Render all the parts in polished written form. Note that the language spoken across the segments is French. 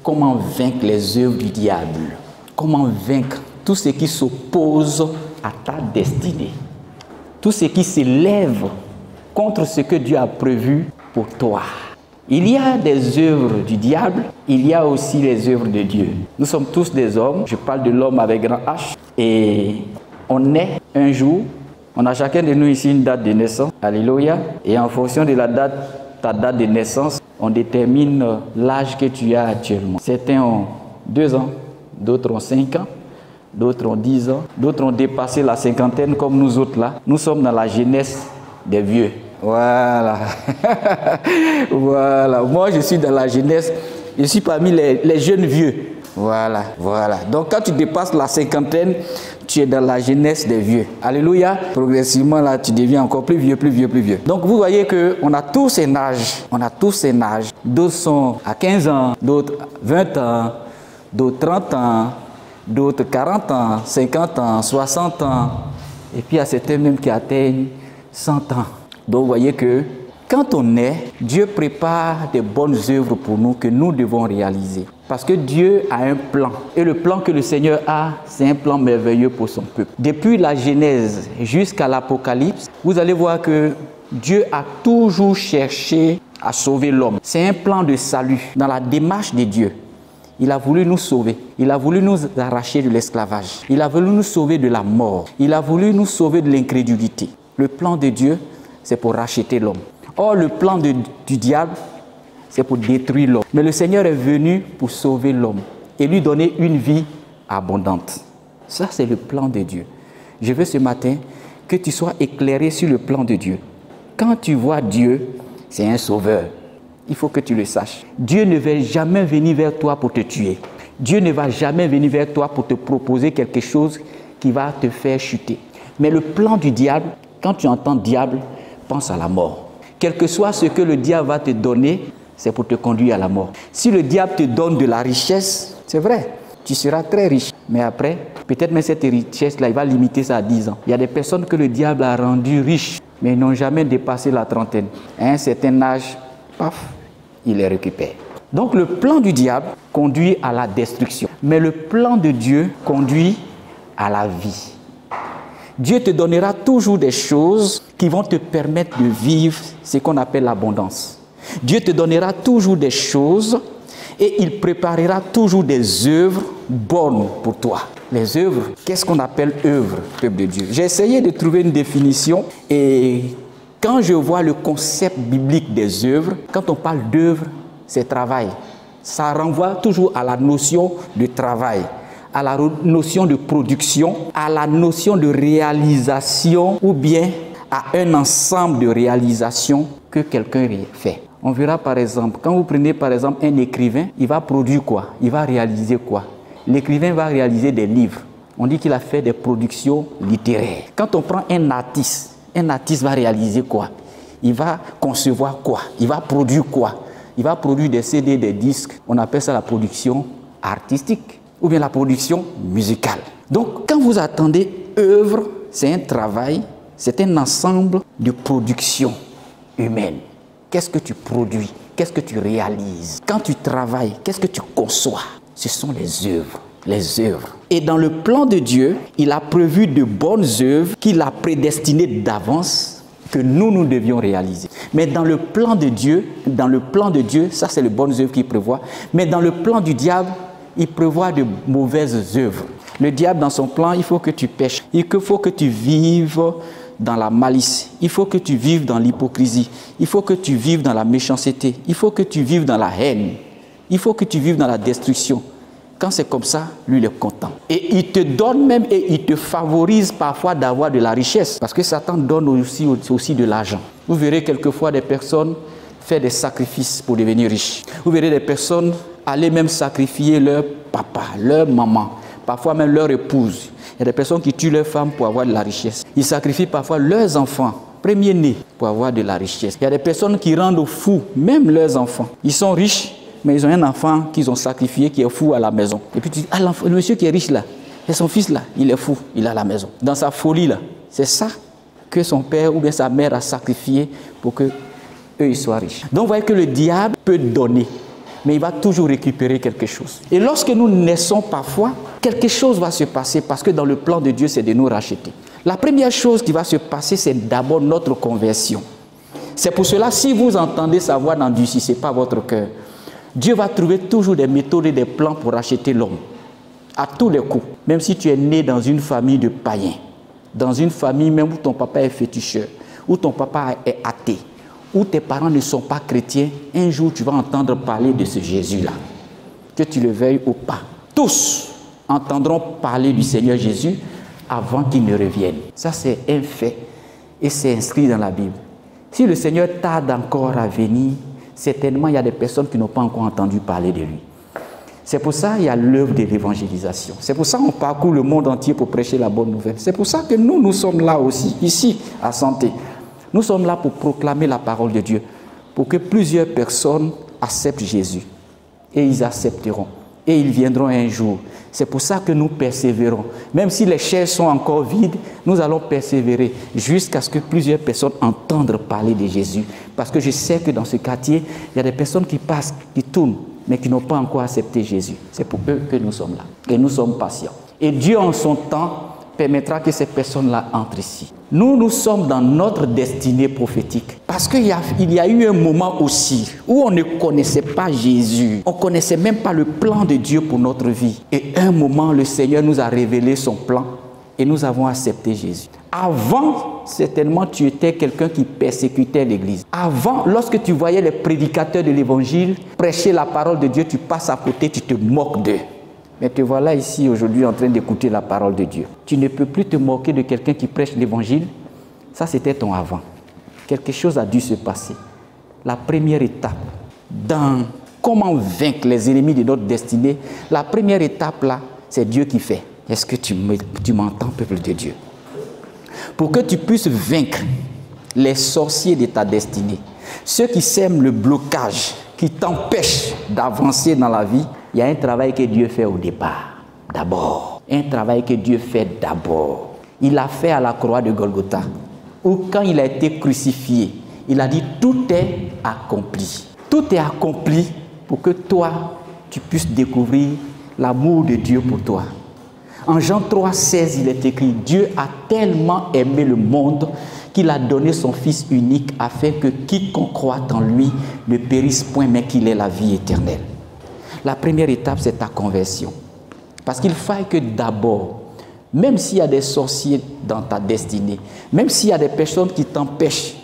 comment vaincre les œuvres du diable, comment vaincre tout ce qui s'oppose à ta destinée, tout ce qui s'élève contre ce que Dieu a prévu pour toi. Il y a des œuvres du diable, il y a aussi les œuvres de Dieu. Nous sommes tous des hommes, je parle de l'homme avec grand H, et on naît un jour, on a chacun de nous ici une date de naissance, alléluia, et en fonction de la date, ta date de naissance, on détermine l'âge que tu as actuellement. Certains ont 2 ans, d'autres ont 5 ans, d'autres ont 10 ans, d'autres ont dépassé la cinquantaine comme nous autres là. Nous sommes dans la jeunesse des vieux. Voilà. Voilà. Moi, je suis dans la jeunesse. Je suis parmi les jeunes vieux. Voilà. Voilà. Donc, quand tu dépasses la cinquantaine, tu es dans la jeunesse des vieux. Alléluia. Progressivement, là, tu deviens encore plus vieux, plus vieux, plus vieux. Donc, vous voyez qu'on a tous un âge. On a tous un âge. D'autres sont à 15 ans, d'autres 20 ans, d'autres 30 ans, d'autres 40 ans, 50 ans, 60 ans. Et puis, il y a certains même qui atteignent 100 ans. Donc, vous voyez que quand on est, Dieu prépare des bonnes œuvres pour nous que nous devons réaliser. Parce que Dieu a un plan. Et le plan que le Seigneur a, c'est un plan merveilleux pour son peuple. Depuis la Genèse jusqu'à l'Apocalypse, vous allez voir que Dieu a toujours cherché à sauver l'homme. C'est un plan de salut. Dans la démarche de Dieu, il a voulu nous sauver. Il a voulu nous arracher de l'esclavage. Il a voulu nous sauver de la mort. Il a voulu nous sauver de l'incrédulité. Le plan de Dieu, c'est pour racheter l'homme. Or, le plan du diable, c'est pour détruire l'homme. Mais le Seigneur est venu pour sauver l'homme et lui donner une vie abondante. Ça, c'est le plan de Dieu. Je veux ce matin que tu sois éclairé sur le plan de Dieu. Quand tu vois Dieu, c'est un sauveur. Il faut que tu le saches. Dieu ne va jamais venir vers toi pour te tuer. Dieu ne va jamais venir vers toi pour te proposer quelque chose qui va te faire chuter. Mais le plan du diable, quand tu entends diable, pense à la mort. Quel que soit ce que le diable va te donner, c'est pour te conduire à la mort. Si le diable te donne de la richesse, c'est vrai, tu seras très riche. Mais après, peut-être même cette richesse-là, il va limiter ça à 10 ans. Il y a des personnes que le diable a rendues riches, mais ils n'ont jamais dépassé la trentaine. À un certain âge, paf, il les récupère. Donc le plan du diable conduit à la destruction. Mais le plan de Dieu conduit à la vie. Dieu te donnera toujours des choses qui vont te permettre de vivre ce qu'on appelle l'abondance. Dieu te donnera toujours des choses et il préparera toujours des œuvres bonnes pour toi. Les œuvres, qu'est-ce qu'on appelle œuvres, peuple de Dieu? J'ai essayé de trouver une définition et quand je vois le concept biblique des œuvres, quand on parle d'œuvre, c'est travail. Ça renvoie toujours à la notion de travail, à la notion de production, à la notion de réalisation ou bien à un ensemble de réalisations que quelqu'un fait. On verra par exemple, quand vous prenez par exemple un écrivain, il va produire quoi? Il va réaliser quoi? L'écrivain va réaliser des livres. On dit qu'il a fait des productions littéraires. Quand on prend un artiste va réaliser quoi? Il va concevoir quoi? Il va produire quoi? Il va produire des CD, des disques. On appelle ça la production artistique ou bien la production musicale. Donc, quand vous attendez œuvre, c'est un travail, c'est un ensemble de production humaine. Qu'est-ce que tu produis? Qu'est-ce que tu réalises? Quand tu travailles, qu'est-ce que tu conçois? Ce sont les œuvres. Les œuvres. Et dans le plan de Dieu, il a prévu de bonnes œuvres qu'il a prédestinées d'avance que nous devions réaliser. Mais dans le plan de Dieu, ça c'est les bonnes œuvres qu'il prévoit. Mais dans le plan du diable, il prévoit de mauvaises œuvres. Le diable, dans son plan, il faut que tu pêches. Il faut que tu vives dans la malice. Il faut que tu vives dans l'hypocrisie. Il faut que tu vives dans la méchanceté. Il faut que tu vives dans la haine. Il faut que tu vives dans la destruction. Quand c'est comme ça, lui, il est content. Et il te donne même et il te favorise parfois d'avoir de la richesse. Parce que Satan donne aussi de l'argent. Vous verrez quelquefois des personnes faire des sacrifices pour devenir riches. Vous verrez des personnes aller même sacrifier leur papa, leur maman, parfois même leur épouse. Il y a des personnes qui tuent leurs femmes pour avoir de la richesse. Ils sacrifient parfois leurs enfants, premiers-nés, pour avoir de la richesse. Il y a des personnes qui rendent fous, même leurs enfants. Ils sont riches, mais ils ont un enfant qu'ils ont sacrifié qui est fou à la maison. Et puis tu dis, ah, le monsieur qui est riche là, et son fils là, il est fou, il est à la maison. Dans sa folie là, c'est ça que son père ou bien sa mère a sacrifié pour que eux ils soient riches. Donc vous voyez que le diable peut donner, mais il va toujours récupérer quelque chose. Et lorsque nous naissons parfois, quelque chose va se passer parce que dans le plan de Dieu, c'est de nous racheter. La première chose qui va se passer, c'est d'abord notre conversion. C'est pour cela, si vous entendez sa voix, n'endurcissez pas votre cœur. Dieu va trouver toujours des méthodes et des plans pour racheter l'homme. À tous les coups. Même si tu es né dans une famille de païens, dans une famille même où ton papa est féticheur, où ton papa est athée, où tes parents ne sont pas chrétiens, un jour tu vas entendre parler de ce Jésus-là. Que tu le veuilles ou pas. Tous entendront parler du Seigneur Jésus avant qu'il ne revienne. Ça, c'est un fait et c'est inscrit dans la Bible. Si le Seigneur tarde encore à venir, certainement il y a des personnes qui n'ont pas encore entendu parler de lui. C'est pour ça qu'il y a l'œuvre de l'évangélisation. C'est pour ça qu'on parcourt le monde entier pour prêcher la bonne nouvelle. C'est pour ça que nous sommes là aussi, ici, à Santé. Nous sommes là pour proclamer la parole de Dieu, pour que plusieurs personnes acceptent Jésus. Et ils accepteront. Et ils viendront un jour. C'est pour ça que nous persévérons. Même si les chairs sont encore vides, nous allons persévérer jusqu'à ce que plusieurs personnes entendent parler de Jésus. Parce que je sais que dans ce quartier, il y a des personnes qui passent, qui tournent, mais qui n'ont pas encore accepté Jésus. C'est pour eux que nous sommes là. Et nous sommes patients. Et Dieu, en son temps, permettra que ces personnes-là entrent ici. Nous sommes dans notre destinée prophétique. Parce qu'il y a eu un moment aussi où on ne connaissait pas Jésus. On ne connaissait même pas le plan de Dieu pour notre vie. Et un moment, le Seigneur nous a révélé son plan et nous avons accepté Jésus. Avant, certainement, tu étais quelqu'un qui persécutait l'Église. Avant, lorsque tu voyais les prédicateurs de l'Évangile prêcher la parole de Dieu, tu passes à côté, tu te moques d'eux. Mais te voilà ici aujourd'hui en train d'écouter la parole de Dieu. Tu ne peux plus te moquer de quelqu'un qui prêche l'Évangile. Ça, c'était ton avant. Quelque chose a dû se passer. La première étape dans comment vaincre les ennemis de notre destinée, la première étape là, c'est Dieu qui fait. Est-ce que tu m'entends, peuple de Dieu? Pour que tu puisses vaincre les sorciers de ta destinée, ceux qui sèment le blocage, qui t'empêchent d'avancer dans la vie, il y a un travail que Dieu fait au départ, d'abord. Un travail que Dieu fait d'abord. Il l'a fait à la croix de Golgotha, où quand il a été crucifié, il a dit tout est accompli. Tout est accompli pour que toi, tu puisses découvrir l'amour de Dieu pour toi. En Jean 3,16, il est écrit, Dieu a tellement aimé le monde qu'il a donné son Fils unique afin que quiconque croit en lui ne périsse point, mais qu'il ait la vie éternelle. La première étape, c'est ta conversion. Parce qu'il faut que d'abord, même s'il y a des sorciers dans ta destinée, même s'il y a des personnes qui t'empêchent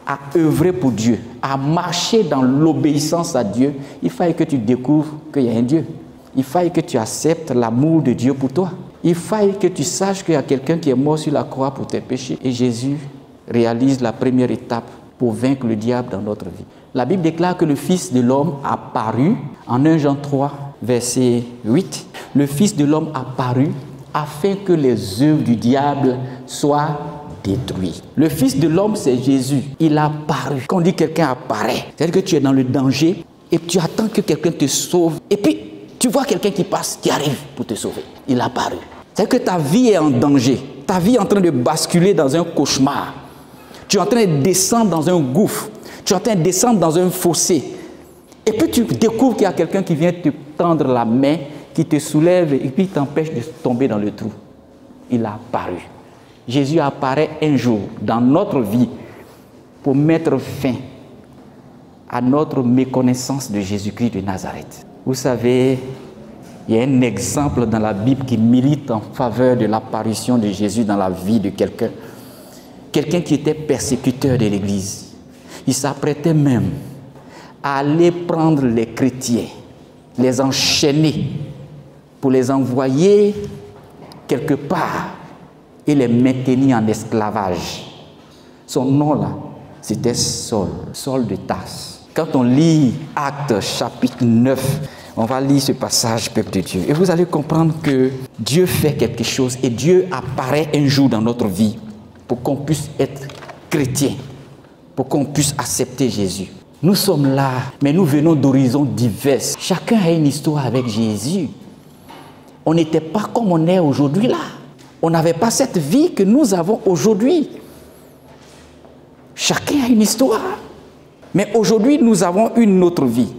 à œuvrer pour Dieu, à marcher dans l'obéissance à Dieu, il faut que tu découvres qu'il y a un Dieu. Il faut que tu acceptes l'amour de Dieu pour toi. Il faut que tu saches qu'il y a quelqu'un qui est mort sur la croix pour tes péchés. Et Jésus réalise la première étape pour vaincre le diable dans notre vie. La Bible déclare que le Fils de l'homme a paru, en 1 Jean 3, verset 8, le Fils de l'homme a paru afin que les œuvres du diable soient détruites. Le Fils de l'homme, c'est Jésus. Il a paru. Quand on dit quelqu'un apparaît, c'est-à-dire que tu es dans le danger et tu attends que quelqu'un te sauve. Et puis, tu vois quelqu'un qui passe, qui arrive pour te sauver. Il a apparu. C'est-à-dire que ta vie est en danger. Ta vie est en train de basculer dans un cauchemar. Tu es en train de descendre dans un gouffre. Tu es en train de descendre dans un fossé. Et puis tu découvres qu'il y a quelqu'un qui vient te tendre la main, qui te soulève et puis t'empêche de tomber dans le trou. Il a apparu. Jésus apparaît un jour dans notre vie pour mettre fin à notre méconnaissance de Jésus-Christ de Nazareth. Vous savez, il y a un exemple dans la Bible qui milite en faveur de l'apparition de Jésus dans la vie de quelqu'un. Quelqu'un qui était persécuteur de l'Église. Il s'apprêtait même à aller prendre les chrétiens, les enchaîner pour les envoyer quelque part et les maintenir en esclavage. Son nom là, c'était Saul, Saul de Tarse. Quand on lit Actes chapitre 9, on va lire ce passage, peuple de Dieu. Et vous allez comprendre que Dieu fait quelque chose et Dieu apparaît un jour dans notre vie pour qu'on puisse être chrétien, pour qu'on puisse accepter Jésus. Nous sommes là, mais nous venons d'horizons divers. Chacun a une histoire avec Jésus. On n'était pas comme on est aujourd'hui là. On n'avait pas cette vie que nous avons aujourd'hui. Chacun a une histoire. Mais aujourd'hui, nous avons une autre vie.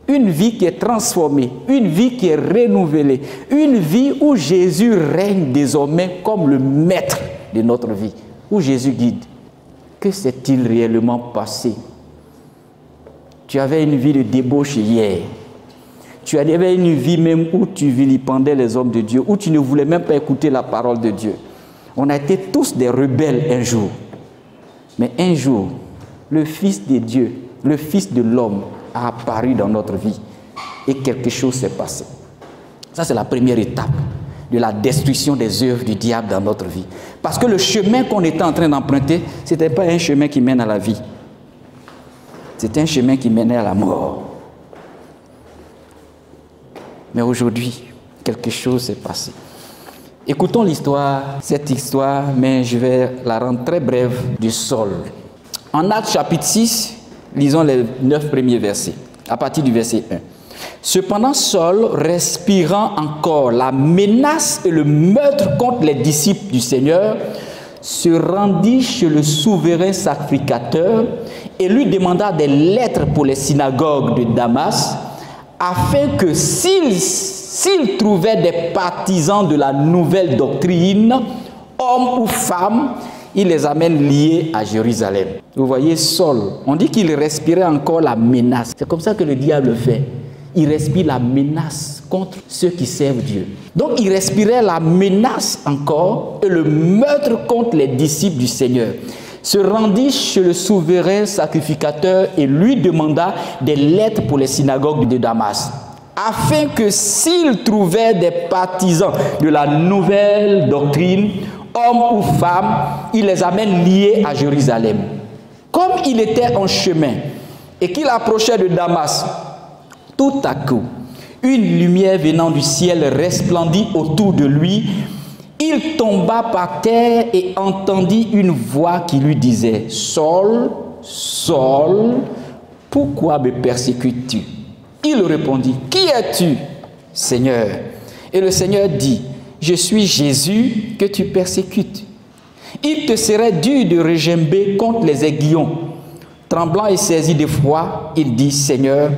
une vie qui est transformée, une vie qui est renouvelée, une vie où Jésus règne désormais comme le maître de notre vie, où Jésus guide. Que s'est-il réellement passé? Tu avais une vie de débauche hier. Tu avais une vie même où tu vilipendais les hommes de Dieu, où tu ne voulais même pas écouter la parole de Dieu. On a été tous des rebelles un jour. Mais un jour, le Fils de Dieu, le Fils de l'homme a apparu dans notre vie et quelque chose s'est passé. Ça, c'est la première étape de la destruction des œuvres du diable dans notre vie. Parce que le chemin qu'on était en train d'emprunter, ce n'était pas un chemin qui mène à la vie. C'était un chemin qui menait à la mort. Mais aujourd'hui, quelque chose s'est passé. Écoutons l'histoire, cette histoire, mais je vais la rendre très brève, du Saul. En Actes chapitre 6, lisons les 9 premiers versets, à partir du verset 1. Cependant, Saul, respirant encore la menace et le meurtre contre les disciples du Seigneur, se rendit chez le souverain sacrificateur et lui demanda des lettres pour les synagogues de Damas, afin que s'il trouvait des partisans de la nouvelle doctrine, hommes ou femmes, il les amène liés à Jérusalem. Vous voyez, Saul, on dit qu'il respirait encore la menace. C'est comme ça que le diable fait. Il respire la menace contre ceux qui servent Dieu. Donc il respirait la menace encore et le meurtre contre les disciples du Seigneur. Se rendit chez le souverain sacrificateur et lui demanda des lettres pour les synagogues de Damas, afin que s'il trouvait des partisans de la nouvelle doctrine, hommes ou femmes, il les amène liés à Jérusalem. Comme il était en chemin et qu'il approchait de Damas, tout à coup, une lumière venant du ciel resplendit autour de lui. Il tomba par terre et entendit une voix qui lui disait « Saul, Saul, pourquoi me persécutes-tu » Il répondit « Qui es-tu, Seigneur ?» Et le Seigneur dit « Je suis Jésus que tu persécutes. Il te serait dur de regimber contre les aiguillons. » Tremblant et saisi d'effroi, il dit « Seigneur,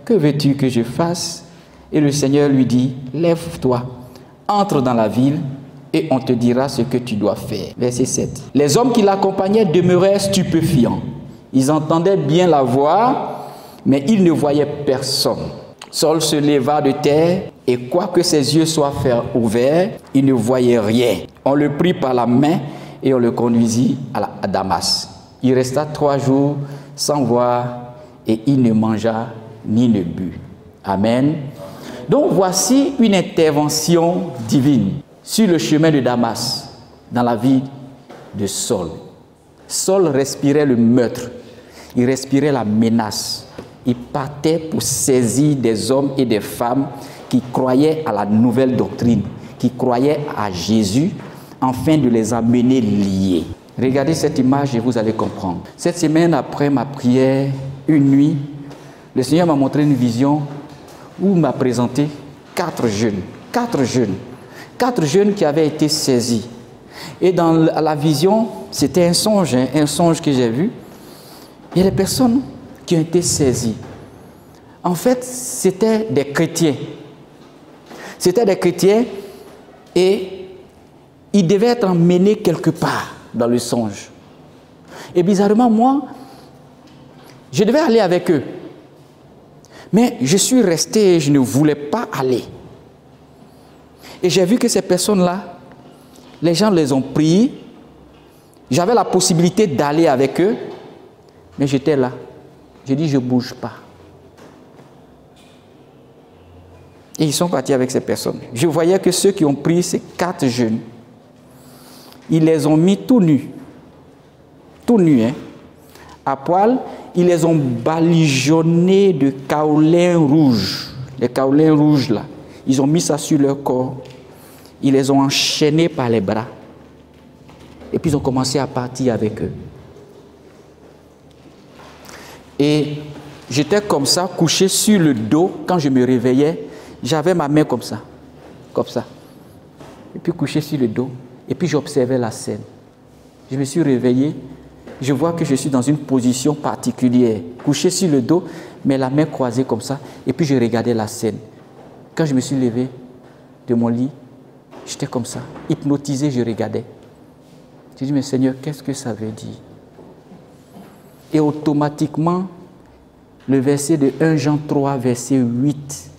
que veux-tu que je fasse ?» Et le Seigneur lui dit « Lève-toi, entre dans la ville et on te dira ce que tu dois faire. » Verset 7. Les hommes qui l'accompagnaient demeuraient stupéfiants. Ils entendaient bien la voix, mais ils ne voyaient personne. Saul se leva de terre et quoique ses yeux soient ouverts, il ne voyait rien. On le prit par la main et on le conduisit à Damas. Il resta 3 jours sans voir et il ne mangea ni ne but. Amen. Donc voici une intervention divine sur le chemin de Damas, dans la vie de Saul. Saul respirait le meurtre, il respirait la menace. Il partait pour saisir des hommes et des femmes qui croyaient à la nouvelle doctrine, qui croyaient à Jésus, afin de les amener liés. Regardez cette image et vous allez comprendre. Cette semaine, après ma prière, une nuit, le Seigneur m'a montré une vision où il m'a présenté 4 jeunes. 4 jeunes qui avaient été saisis. Et dans la vision, c'était un songe que j'ai vu. Il y a des personnes qui ont été saisies. En fait, c'était des chrétiens. C'était des chrétiens et ils devaient être emmenés quelque part dans le songe. Et bizarrement, moi, je devais aller avec eux. Mais je suis resté et je ne voulais pas aller. Et j'ai vu que ces personnes-là, les gens les ont pris. J'avais la possibilité d'aller avec eux, mais j'étais là. J'ai dit, je ne bouge pas. Et ils sont partis avec ces personnes. Je voyais que ceux qui ont pris ces 4 jeunes, ils les ont mis tout nus, hein, à poil. Ils les ont baligeonnés de kaolin rouge, les kaolins rouges là. Ils ont mis ça sur leur corps. Ils les ont enchaînés par les bras. Et puis ils ont commencé à partir avec eux. Et j'étais comme ça, couché sur le dos. Quand je me réveillais, j'avais ma main comme ça. Et puis couché sur le dos. Et puis j'observais la scène. Je me suis réveillé. Je vois que je suis dans une position particulière. Couché sur le dos, mais la main croisée comme ça, et puis je regardais la scène. Quand je me suis levé de mon lit, j'étais comme ça, hypnotisé, je regardais. J'ai dit, mais Seigneur, qu'est-ce que ça veut dire? Et automatiquement, le verset de 1 Jean 3, verset 8,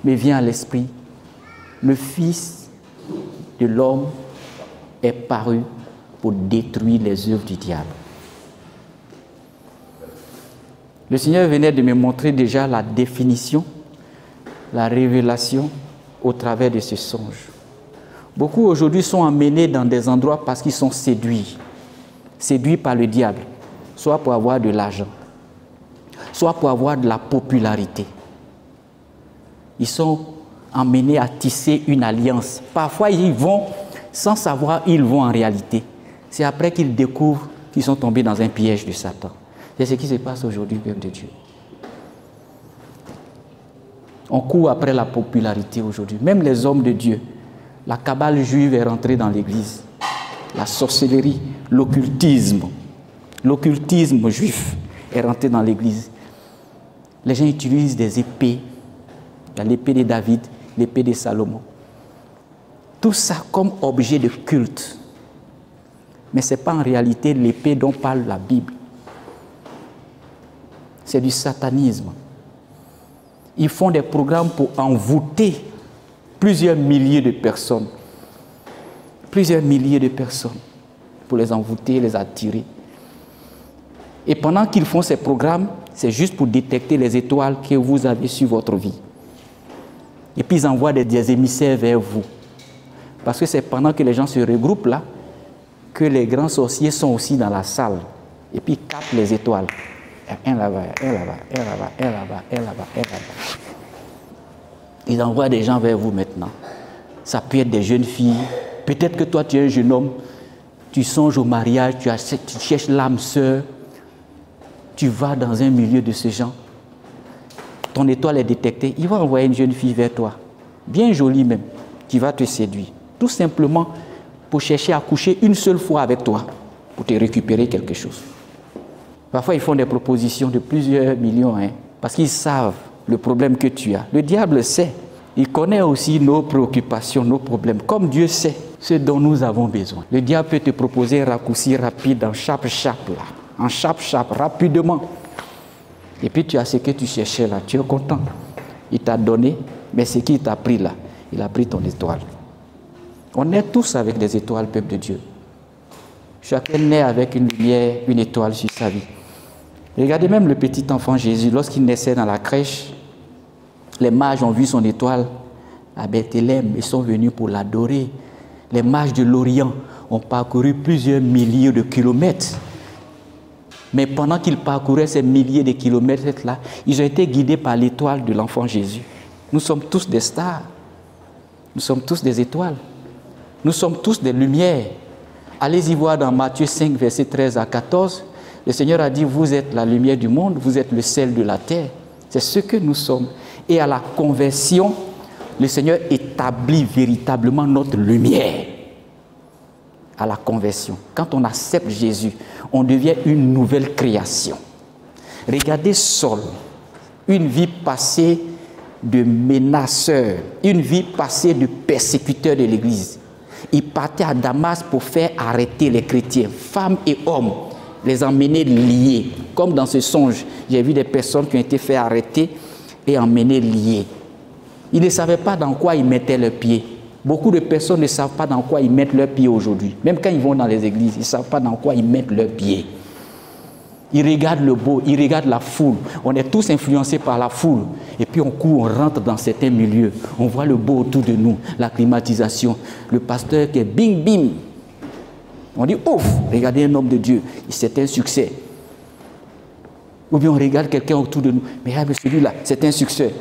me vient à l'esprit. Le Fils de l'homme est paru pour détruire les œuvres du diable. Le Seigneur venait de me montrer déjà la définition, la révélation au travers de ce songe. Beaucoup aujourd'hui sont emmenés dans des endroits parce qu'ils sont séduits par le diable, soit pour avoir de l'argent, soit pour avoir de la popularité. Ils sont emmenés à tisser une alliance. Parfois, ils vont, sans savoir, ils vont en réalité. C'est après qu'ils découvrent qu'ils sont tombés dans un piège de Satan. C'est ce qui se passe aujourd'hui, peuple de Dieu. On court après la popularité aujourd'hui. Même les hommes de Dieu. La cabale juive est rentrée dans l'église. La sorcellerie, l'occultisme juif est rentré dans l'église. Les gens utilisent des épées. Il y a l'épée de David, l'épée de Salomon. Tout ça comme objet de culte. Mais ce n'est pas en réalité l'épée dont parle la Bible. C'est du satanisme. Ils font des programmes pour envoûter plusieurs milliers de personnes. Plusieurs milliers de personnes. Pour les envoûter, les attirer. Et pendant qu'ils font ces programmes, c'est juste pour détecter les étoiles que vous avez sur votre vie. Et puis ils envoient des émissaires vers vous. Parce que c'est pendant que les gens se regroupent là, que les grands sorciers sont aussi dans la salle. Et puis ils captent les étoiles. Un là-bas, un là-bas, un là-bas, un là-bas, un là-bas, un là-bas. Ils envoient des gens vers vous maintenant. Ça peut être des jeunes filles. Peut-être que toi, tu es un jeune homme. Tu songes au mariage, tu cherches l'âme sœur. Tu vas dans un milieu de ce genre. Ton étoile est détectée. Ils vont envoyer une jeune fille vers toi. Bien jolie même. Qui va te séduire. Tout simplement pour chercher à coucher une seule fois avec toi. Pour te récupérer quelque chose. Parfois, ils font des propositions de plusieurs millions, parce qu'ils savent le problème que tu as. Le diable sait. Il connaît aussi nos préoccupations, nos problèmes. Comme Dieu sait ce dont nous avons besoin. Le diable peut te proposer un raccourci rapide en chape-chape, là. En chape-chape, rapidement. Et puis, tu as ce que tu cherchais là. Tu es content. Il t'a donné, mais ce qu'il t'a pris là, il a pris ton étoile. On est tous avec des étoiles, peuple de Dieu. Chacun naît avec une lumière, une étoile sur sa vie. Regardez même le petit enfant Jésus, lorsqu'il naissait dans la crèche, les mages ont vu son étoile à Bethléem et sont venus pour l'adorer. Les mages de l'Orient ont parcouru plusieurs milliers de kilomètres. Mais pendant qu'ils parcouraient ces milliers de kilomètres-là, ils ont été guidés par l'étoile de l'enfant Jésus. Nous sommes tous des stars. Nous sommes tous des étoiles. Nous sommes tous des lumières. Allez-y voir dans Matthieu 5, versets 13 à 14. Le Seigneur a dit, vous êtes la lumière du monde, vous êtes le sel de la terre. C'est ce que nous sommes. Et à la conversion, le Seigneur établit véritablement notre lumière. À la conversion. Quand on accepte Jésus, on devient une nouvelle création. Regardez Saul, une vie passée de menaceur, une vie passée de persécuteur de l'Église. Il partait à Damas pour faire arrêter les chrétiens, femmes et hommes, les emmener liés. Comme dans ce songe, j'ai vu des personnes qui ont été fait arrêter et emmener liés. Ils ne savaient pas dans quoi ils mettaient leurs pieds. Beaucoup de personnes ne savent pas dans quoi ils mettent leurs pieds aujourd'hui. Même quand ils vont dans les églises, ils ne savent pas dans quoi ils mettent leurs pieds. Ils regardent le beau, ils regardent la foule. On est tous influencés par la foule. Et puis on court, on rentre dans certains milieux. On voit le beau autour de nous, la climatisation. Le pasteur qui est bing bing. On dit ouf, regardez un homme de Dieu, c'est un succès. Ou bien on regarde quelqu'un autour de nous. Mais celui-là, c'est un succès.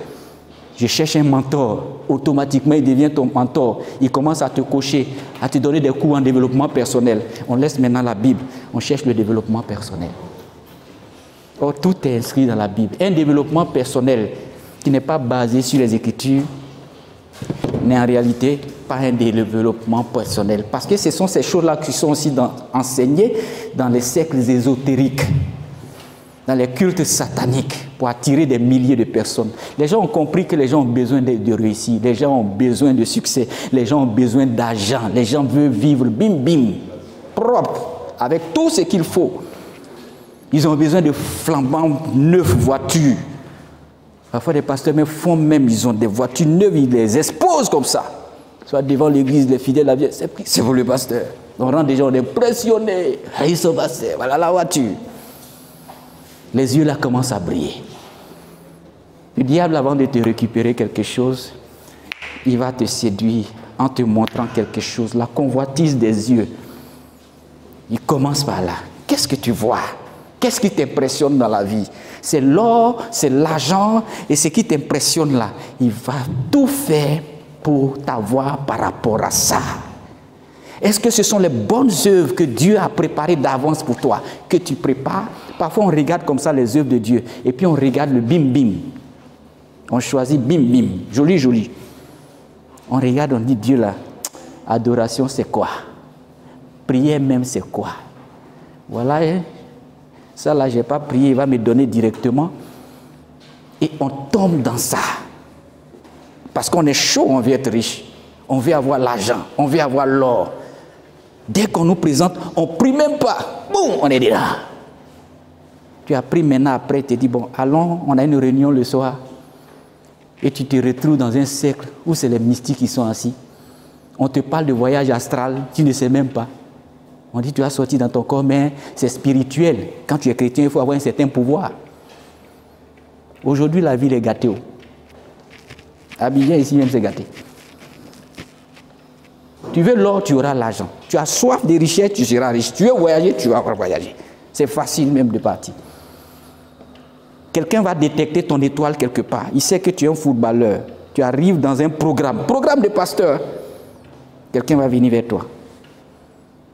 Je cherche un mentor. Automatiquement, il devient ton mentor. Il commence à te coacher, à te donner des cours en développement personnel. On laisse maintenant la Bible. On cherche le développement personnel. Or, tout est inscrit dans la Bible. Un développement personnel qui n'est pas basé sur les Écritures n'est en réalité pas un développement personnel. Parce que ce sont ces choses-là qui sont aussi enseignées dans les cercles ésotériques, dans les cultes sataniques. pour attirer des milliers de personnes. Les gens ont compris que les gens ont besoin de réussir, les gens ont besoin de succès, les gens ont besoin d'argent, les gens veulent vivre bim bim, propre, avec tout ce qu'il faut. Ils ont besoin de flambants neufs voitures. Parfois les pasteurs même font même, ils ont des voitures neuves, ils les exposent comme ça. Soit devant l'église, les fidèles, la vieille, c'est pour le pasteur. On rend des gens impressionnés. Ils sont passés, voilà la voiture. Les yeux là commencent à briller. Le diable, avant de te récupérer quelque chose, il va te séduire en te montrant quelque chose. La convoitise des yeux, il commence par là. Qu'est-ce que tu vois? Qu'est-ce qui t'impressionne dans la vie? C'est l'or, c'est l'argent, et ce qui t'impressionne là, il va tout faire pour t'avoir par rapport à ça. Est-ce que ce sont les bonnes œuvres que Dieu a préparées d'avance pour toi, que tu prépares? Parfois on regarde comme ça les œuvres de Dieu, et puis on regarde le bim bim. On choisit bim bim, joli joli. On regarde, on dit Dieu là, adoration c'est quoi? Prière même c'est quoi? Voilà, hein? Ça là, je n'ai pas prié, il va me donner directement. Et on tombe dans ça. Parce qu'on est chaud, on veut être riche. On veut avoir l'argent, on veut avoir l'or. Dès qu'on nous présente, on ne prie même pas. Boum, on est là. Tu as pris maintenant, après, tu te dis, bon, allons, on a une réunion le soir. Et tu te retrouves dans un cercle où c'est les mystiques qui sont assis. On te parle de voyage astral, tu ne sais même pas. On dit, tu as sorti dans ton corps, mais c'est spirituel. Quand tu es chrétien, il faut avoir un certain pouvoir. Aujourd'hui, la ville est gâtée. Abidjan, ici même, c'est gâté. Tu veux l'or, tu auras l'argent. Tu as soif de richesse, tu seras riche. Tu veux voyager, tu vas voyager. C'est facile même de partir. Quelqu'un va détecter ton étoile quelque part. Il sait que tu es un footballeur. Tu arrives dans un programme de pasteur. Quelqu'un va venir vers toi.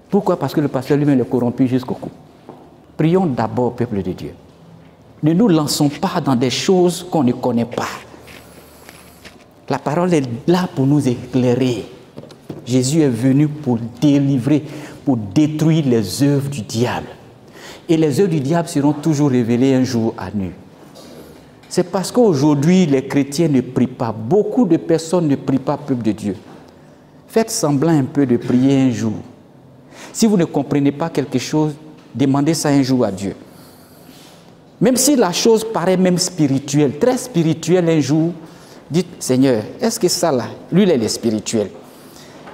Pourquoi? Parce que le pasteur lui-même est corrompu jusqu'au cou. Prions d'abord, peuple de Dieu. Ne nous lançons pas dans des choses qu'on ne connaît pas. La parole est là pour nous éclairer. Jésus est venu pour délivrer, pour détruire les œuvres du diable. Et les œuvres du diable seront toujours révélées un jour à nu. C'est parce qu'aujourd'hui, les chrétiens ne prient pas. Beaucoup de personnes ne prient pas, peuple de Dieu. Faites semblant un peu de prier un jour. Si vous ne comprenez pas quelque chose, demandez ça un jour à Dieu. Même si la chose paraît même spirituelle, très spirituelle un jour, dites, Seigneur, est-ce que ça là, lui il est spirituel?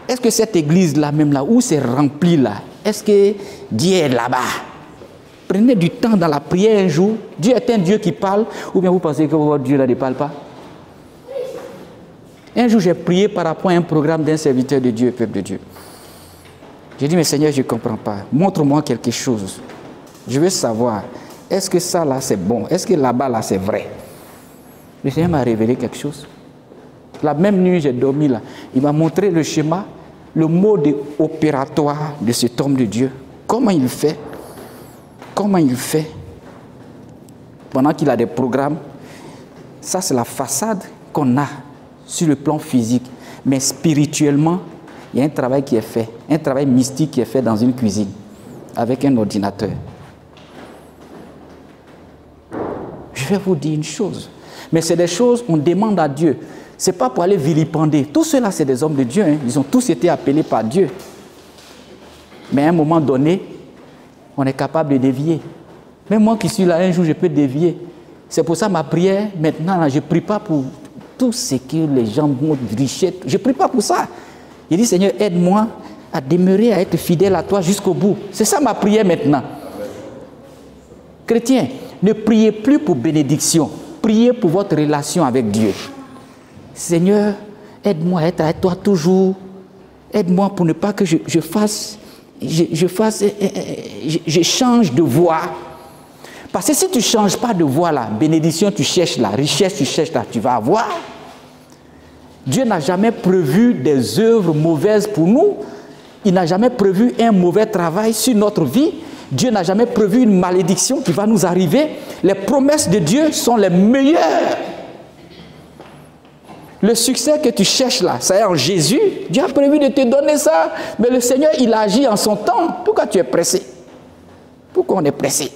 Est-ce que cette église-là, même là, où c'est rempli là, est-ce que Dieu est là-bas? Prenez du temps dans la prière un jour. Dieu est un Dieu qui parle, ou bien vous pensez que votre Dieu là ne parle pas? Un jour, j'ai prié par rapport à un programme d'un serviteur de Dieu, peuple de Dieu. J'ai dit, mais Seigneur, je ne comprends pas. Montre-moi quelque chose. Je veux savoir, est-ce que ça là c'est bon? Est-ce que là-bas là c'est vrai? Le Seigneur m'a révélé quelque chose. La même nuit, j'ai dormi là. Il m'a montré le schéma, le mode opératoire de cet homme de Dieu. Comment il fait? Comment il fait? Pendant qu'il a des programmes, ça c'est la façade qu'on a sur le plan physique. Mais spirituellement, il y a un travail qui est fait, un travail mystique qui est fait dans une cuisine, avec un ordinateur. Je vais vous dire une chose, mais c'est des choses qu'on demande à Dieu. Ce n'est pas pour aller vilipender. Tous ceux-là, c'est des hommes de Dieu. Hein. Ils ont tous été appelés par Dieu. Mais à un moment donné, on est capable de dévier. Même moi qui suis là, un jour, je peux dévier. C'est pour ça ma prière, maintenant, là, je ne prie pas pour tout ce que les gens vont richesse. Je ne prie pas pour ça. Je dis, Seigneur, aide-moi à demeurer, à être fidèle à toi jusqu'au bout. C'est ça ma prière maintenant. Chrétiens, ne priez plus pour bénédiction. Priez pour votre relation avec Dieu. Seigneur, aide-moi à être avec toi toujours. Aide-moi pour ne pas que je change de voie. Parce que si tu ne changes pas de voie là, bénédiction tu cherches là, richesse tu cherches là, tu vas avoir. Dieu n'a jamais prévu des œuvres mauvaises pour nous. Il n'a jamais prévu un mauvais travail sur notre vie. Dieu n'a jamais prévu une malédiction qui va nous arriver. Les promesses de Dieu sont les meilleures. Le succès que tu cherches là, ça est en Jésus. Dieu a prévu de te donner ça. Mais le Seigneur, il agit en son temps. Pourquoi tu es pressé? Pourquoi on est pressé?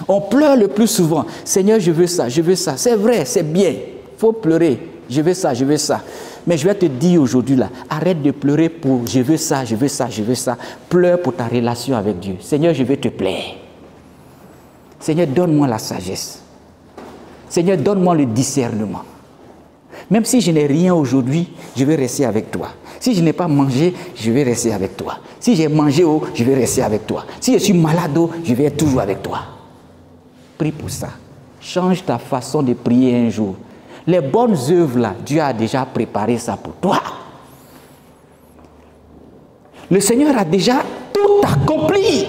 On pleure le plus souvent. Seigneur, je veux ça, je veux ça. C'est vrai, c'est bien. Il faut pleurer. Je veux ça, je veux ça. Mais je vais te dire aujourd'hui là, arrête de pleurer pour je veux ça, je veux ça, je veux ça. Pleure pour ta relation avec Dieu. Seigneur, je veux te plaire. Seigneur, donne-moi la sagesse. Seigneur, donne-moi le discernement. Même si je n'ai rien aujourd'hui, je vais rester avec toi. Si je n'ai pas mangé, je vais rester avec toi. Si j'ai mangé, je vais rester avec toi. Si je suis malade, je vais être toujours avec toi. Prie pour ça. Change ta façon de prier un jour. Les bonnes œuvres, là, Dieu a déjà préparé ça pour toi. Le Seigneur a déjà tout accompli.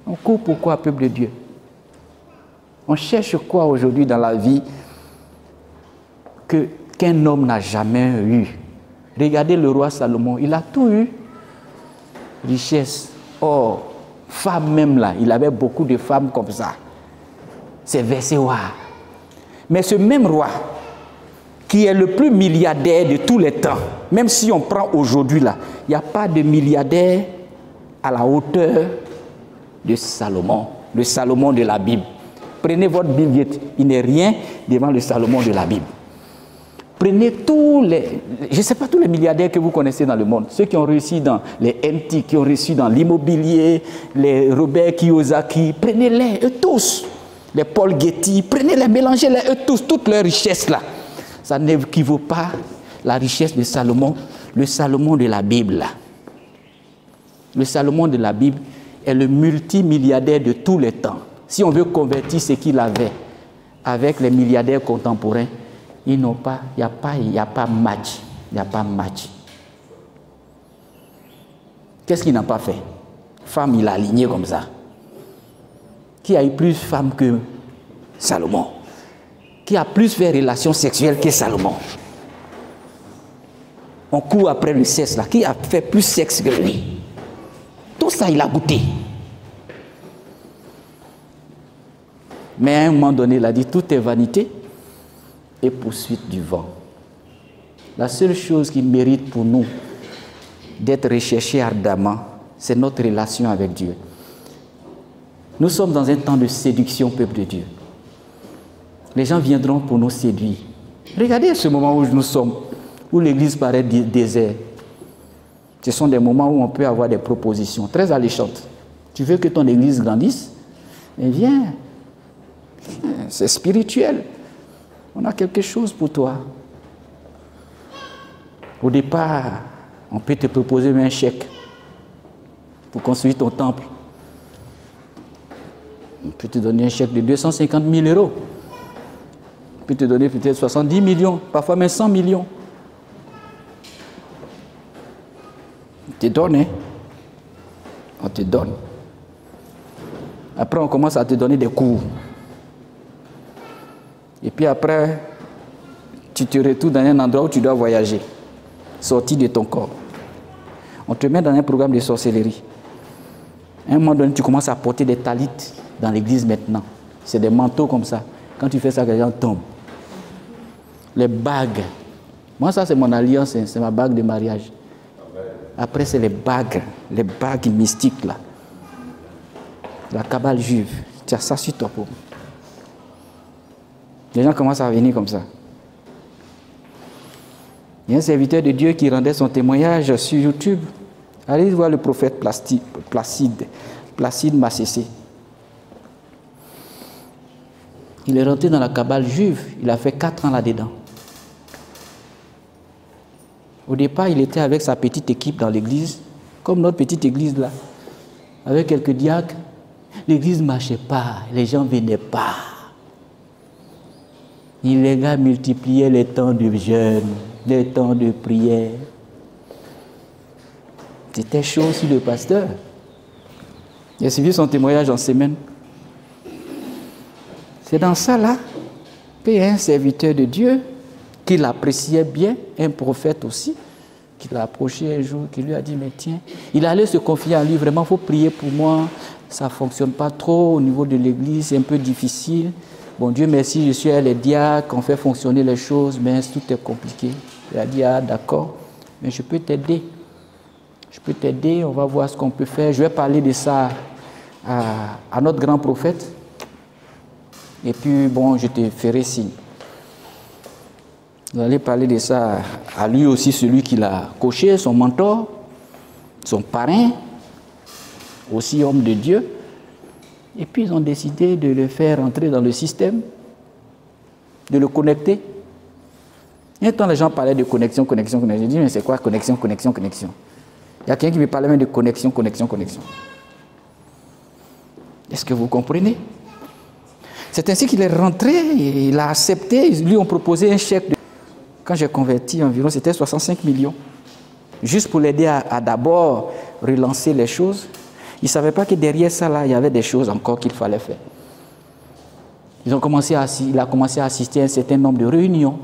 On court pourquoi, peuple de Dieu? On cherche quoi aujourd'hui dans la vie qu'un homme n'a jamais eu? Regardez le roi Salomon, il a tout eu. Richesse, or, femme même là, il avait beaucoup de femmes comme ça. C'est versé roi. Mais ce même roi, qui est le plus milliardaire de tous les temps, même si on prend aujourd'hui là, il n'y a pas de milliardaire à la hauteur de Salomon, le Salomon de la Bible. Prenez votre Bible, il n'est rien devant le Salomon de la Bible. Prenez tous les, je ne sais pas tous les milliardaires que vous connaissez dans le monde, ceux qui ont réussi dans les MT, qui ont réussi dans l'immobilier, les Robert Kiyosaki, prenez-les, eux tous, les Paul Getty, prenez-les, mélangez-les, eux tous, toutes leurs richesses là. Ça n'équivaut pas la richesse de Salomon, le Salomon de la Bible là. Le Salomon de la Bible est le multimilliardaire de tous les temps. Si on veut convertir ce qu'il avait avec les milliardaires contemporains, ils n'ont pas, il n'y a pas match. Il n'y a pas match. Qu'est-ce qu'il n'a pas fait? Femme, il a aligné comme ça. Qui a eu plus de femmes que Salomon? Qui a plus fait relations sexuelles que Salomon? On court après le sexe là. Qui a fait plus sexe que lui? Tout ça, il a goûté. Mais à un moment donné, il a dit, tout est vanité et poursuite du vent. La seule chose qui mérite pour nous d'être recherchés ardemment, c'est notre relation avec Dieu. Nous sommes dans un temps de séduction, peuple de Dieu. Les gens viendront pour nous séduire. Regardez ce moment où nous sommes, où l'église paraît déserte. Ce sont des moments où on peut avoir des propositions très alléchantes. Tu veux que ton église grandisse? Eh bien, c'est spirituel. On a quelque chose pour toi. Au départ, on peut te proposer un chèque pour construire ton temple. On peut te donner un chèque de 250 000 euros. On peut te donner peut-être 70 millions, parfois même 100 millions. On te donne, hein? On te donne. Après, on commence à te donner des cours. Et puis après, tu te retrouves dans un endroit où tu dois voyager, sortir de ton corps. On te met dans un programme de sorcellerie. À un moment donné, tu commences à porter des talites dans l'église maintenant. C'est des manteaux comme ça. Quand tu fais ça, les gens tombent. Les bagues. Moi, ça, c'est mon alliance, c'est ma bague de mariage. Après, c'est les bagues mystiques, là. La cabale juive. Tu as ça sur toi pour moi. Les gens commencent à venir comme ça. Il y a un serviteur de Dieu qui rendait son témoignage sur YouTube. Allez voir le prophète Placide Massessé. Il est rentré dans la cabale juive. Il a fait 4 ans là-dedans. Au départ, il était avec sa petite équipe dans l'église, comme notre petite église là, avec quelques diacres. L'église ne marchait pas, les gens ne venaient pas. Les gars multipliaient les temps de jeûne, les temps de prière. C'était chaud sur le pasteur. Il a suivi son témoignage en semaine. C'est dans ça là qu'il y a un serviteur de Dieu qui l'appréciait bien, un prophète aussi, qui l'a approché un jour, qui lui a dit, mais tiens, il allait se confier à lui, vraiment, il faut prier pour moi, ça ne fonctionne pas trop au niveau de l'église, c'est un peu difficile. Bon, Dieu merci, je suis avec les diacres, on fait fonctionner les choses, mais tout est compliqué. Il a dit, ah d'accord, mais je peux t'aider. Je peux t'aider, on va voir ce qu'on peut faire. Je vais parler de ça à notre grand prophète. Et puis, bon, je te ferai signe. Vous allez parler de ça à lui aussi, celui qui l'a coché, son mentor, son parrain, aussi homme de Dieu. Et puis, ils ont décidé de le faire entrer dans le système, de le connecter. Et quand les gens parlaient de connexion, je dis, mais c'est quoi connexion? Il y a quelqu'un qui me parlait même de connexion. Est-ce que vous comprenez? C'est ainsi qu'il est rentré, il a accepté, ils lui ont proposé un chèque. Quand j'ai converti environ, c'était 65 millions. Juste pour l'aider à d'abord relancer les choses. Il ne savait pas que derrière ça, là, il y avait des choses encore qu'il fallait faire. Il a commencé à assister à un certain nombre de réunions.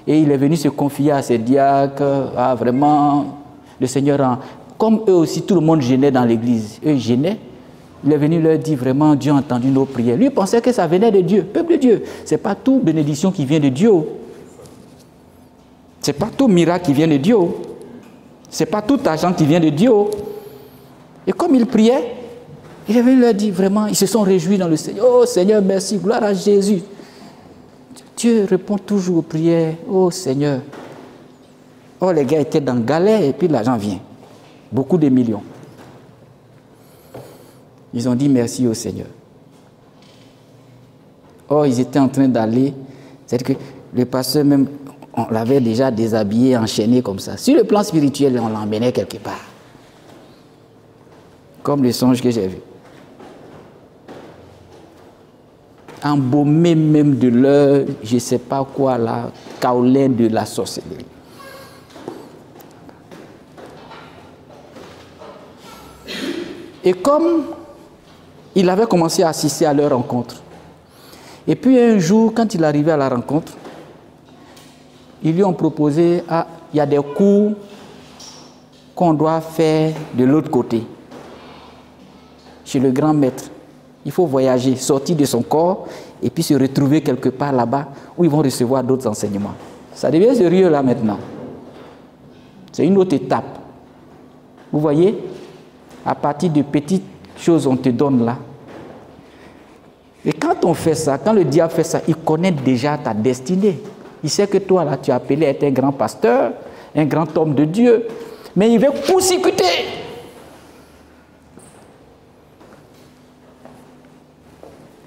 Et il est venu se confier à ses diacres. Ah, vraiment, le Seigneur, comme eux aussi, tout le monde gênait dans l'église. Eux gênaient. Il est venu leur dire vraiment, Dieu a entendu nos prières. Lui pensait que ça venait de Dieu, peuple de Dieu. Ce n'est pas toute bénédiction qui vient de Dieu. Ce n'est pas tout miracle qui vient de Dieu. Ce n'est pas tout argent qui vient de Dieu. Et comme il priait, il est venu leur dire vraiment, ils se sont réjouis dans le Seigneur. Oh Seigneur, merci, gloire à Jésus. Dieu répond toujours aux prières. Oh Seigneur. Oh, les gars étaient dans galère et puis l'argent vient. Beaucoup de millions. Ils ont dit merci au Seigneur. Oh, ils étaient en train d'aller. C'est-à-dire que le pasteur même, on l'avait déjà déshabillé, enchaîné comme ça. Sur le plan spirituel, on l'emmenait quelque part. Comme le songe que j'ai vu. Embaumé même de leur, je ne sais pas quoi là, kaolin de la sorcellerie. Et comme il avait commencé à assister à leur rencontre, et puis un jour, quand il arrivait à la rencontre, ils lui ont proposé, il y a des cours qu'on doit faire de l'autre côté, chez le grand maître. Il faut voyager, sortir de son corps et puis se retrouver quelque part là-bas où ils vont recevoir d'autres enseignements. Ça devient sérieux là maintenant. C'est une autre étape. Vous voyez, à partir de petites choses on te donne là. Et quand on fait ça, quand le diable fait ça, il connaît déjà ta destinée. Il sait que toi là, tu es appelé à être un grand pasteur, un grand homme de Dieu, mais il veut court-circuiter.